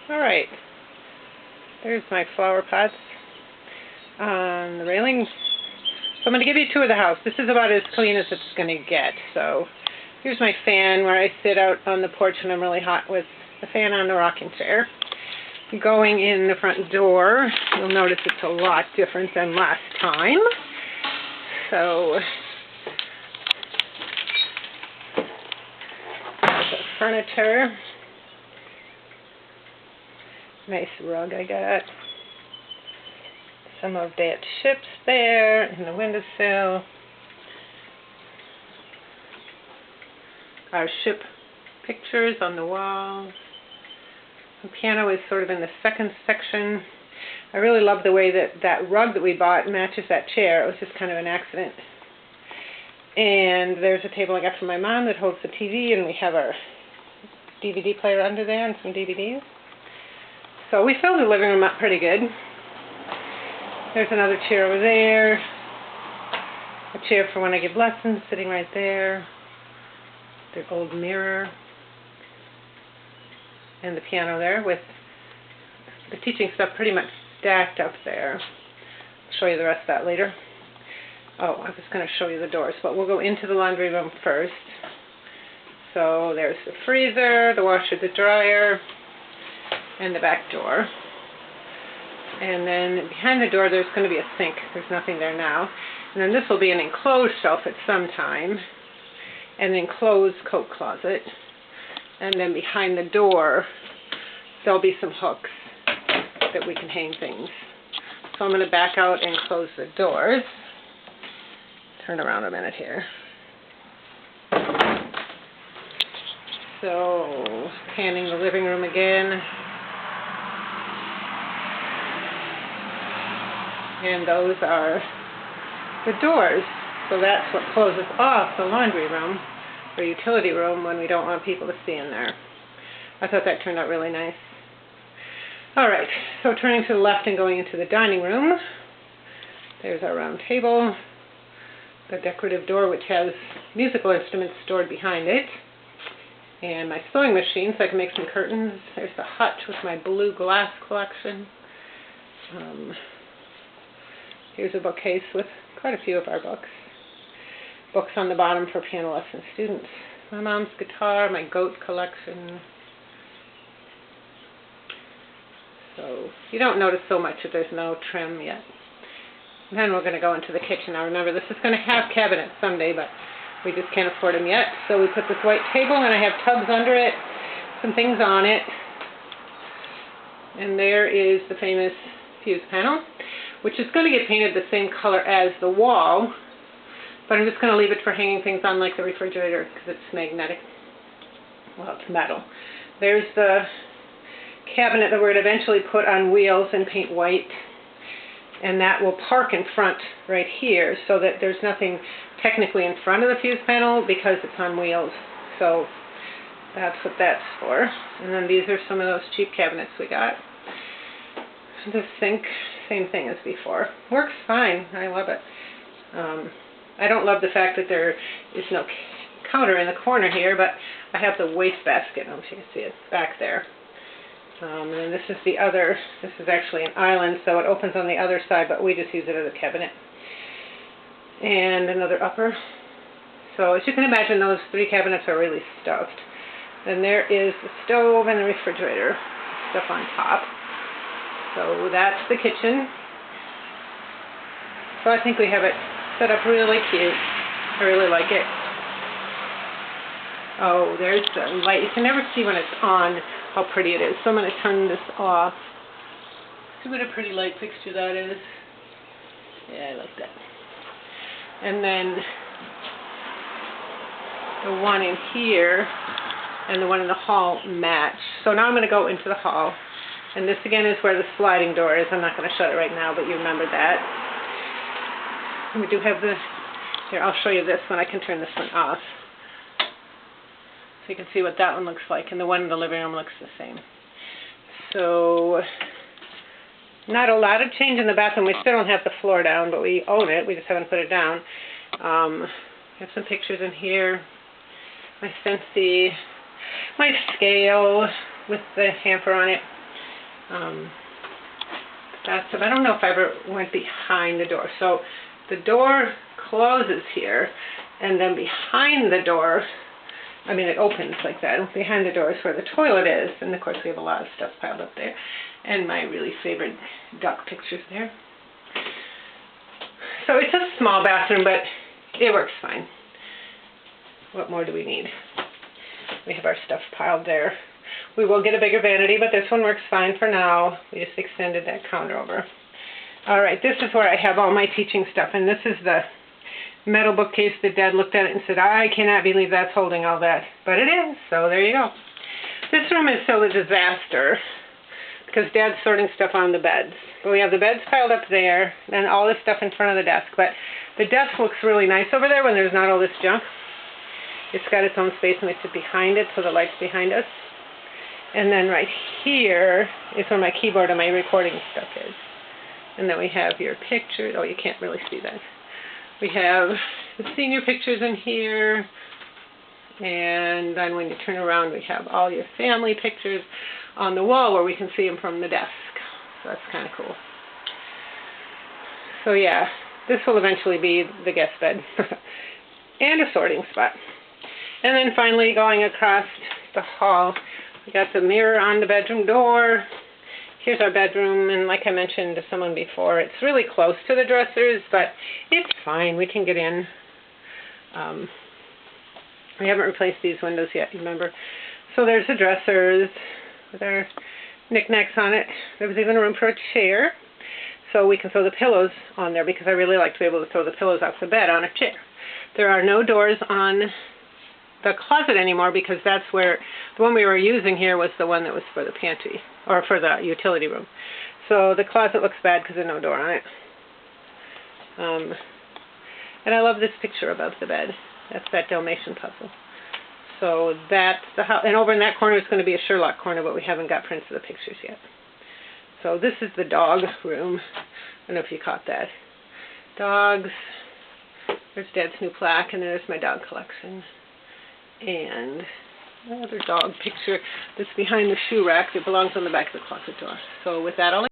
Alright, there's my flower pots on the railing. So I'm going to give you a tour of the house. This is about as clean as it's going to get. So here's my fan where I sit out on the porch when I'm really hot with the fan on the rocking chair. Going in the front door, you'll notice it's a lot different than last time. So there's the furniture. Nice rug I got. Some of that ships there in the windowsill. Our ship pictures on the walls. The piano is sort of in the second section. I really love the way that rug that we bought matches that chair. It was just kind of an accident. And there's a table I got from my mom that holds the TV, and we have our DVD player under there and some DVDs. So we filled the living room up pretty good. There's another chair over there. A chair for when I give lessons sitting right there. The old mirror. And the piano there with the teaching stuff pretty much stacked up there. I'll show you the rest of that later. Oh, I was going to show you the doors, but we'll go into the laundry room first. So there's the freezer, the washer, the dryer, and the back door. And then behind the door there's going to be a sink. There's nothing there now. And then this will be an enclosed shelf at some time. And an enclosed coat closet. And then behind the door there'll be some hooks that we can hang things. So I'm going to back out and close the doors. Turn around a minute here. So panning the living room again. And those are the doors. So that's what closes off the laundry room or utility room when we don't want people to see in there. I thought that turned out really nice. Alright, so turning to the left and going into the dining room. There's our round table. The decorative door which has musical instruments stored behind it. And my sewing machine so I can make some curtains. There's the hutch with my blue glass collection. Here's a bookcase with quite a few of our books. Books on the bottom for piano lesson students. My mom's guitar, my goat collection. So you don't notice so much that there's no trim yet. And then we're going to go into the kitchen. Now remember, this is going to have cabinets someday, but we just can't afford them yet. So we put this white table, and I have tubs under it, some things on it. And there is the famous fuse panel, which is going to get painted the same color as the wall, but I'm just going to leave it for hanging things on like the refrigerator because it's magnetic. Well, it's metal. There's the cabinet that we're going to eventually put on wheels and paint white, and that will park in front right here so that there's nothing technically in front of the fuse panel because it's on wheels. So that's what that's for. And then these are some of those cheap cabinets we got. The sink, same thing as before. Works fine. I love it. I don't love the fact that there is no counter in the corner here, but I have the wastebasket. I don't know if you can see it back there. And then this is the other. This is actually an island, so it opens on the other side, but we just use it as a cabinet. And another upper. So as you can imagine, those three cabinets are really stuffed. Then there is the stove and the refrigerator, stuff on top. So that's the kitchen. So I think we have it set up really cute. I really like it. Oh, there's the light. You can never see when it's on how pretty it is. So I'm going to turn this off. See what a pretty light fixture that is. Yeah, I like that. And then the one in here and the one in the hall match. So now I'm going to go into the hall. And this again is where the sliding door is. I'm not going to shut it right now, but you remember that. And we do have the, here, I'll show you this one. I can turn this one off. So you can see what that one looks like. And the one in the living room looks the same. So, not a lot of change in the bathroom. We still don't have the floor down, but we own it. We just haven't put it down. I have some pictures in here. My Scentsy, my scale with the hamper on it. Bathtub. I don't know if I ever went behind the door. So the door closes here, and then behind the door, I mean it opens like that. Behind the door is where the toilet is, and of course we have a lot of stuff piled up there. And my really favorite duck pictures there. So it's a small bathroom, but it works fine. What more do we need? We have our stuff piled there. We will get a bigger vanity, but this one works fine for now. We just extended that counter over. All right, this is where I have all my teaching stuff, and this is the metal bookcase that Dad looked at it and said, I cannot believe that's holding all that. But it is, so there you go. This room is still a disaster because Dad's sorting stuff on the beds. But we have the beds piled up there and all this stuff in front of the desk. But the desk looks really nice over there when there's not all this junk. It's got its own space and we sit behind it, so the light's behind us. And then right here is where my keyboard and my recording stuff is. And then we have your pictures. Oh, you can't really see that. We have the senior pictures in here. And then when you turn around, we have all your family pictures on the wall where we can see them from the desk. So that's kind of cool. So yeah, this will eventually be the guest bed. And a sorting spot. And then finally going across the hall, we got the mirror on the bedroom door. Here's our bedroom, and like I mentioned to someone before, it's really close to the dressers, but it's fine. We can get in. We haven't replaced these windows yet, remember? So there's the dressers with our knickknacks on it. There was even room for a chair, so we can throw the pillows on there because I really like to be able to throw the pillows off the bed on a chair. There are no doors on the closet anymore because that's where the one we were using here was the one that was for the pantry or for the utility room. So the closet looks bad because there's no door on it. And I love this picture above the bed. That's that Dalmatian puzzle. So that's the house. And over in that corner is going to be a Sherlock corner, but we haven't got prints of the pictures yet. So this is the dog room. I don't know if you caught that. Dogs. There's Dad's new plaque, and there's my dog collection. And another dog picture that's behind the shoe rack that belongs on the back of the closet door. So with that, I'll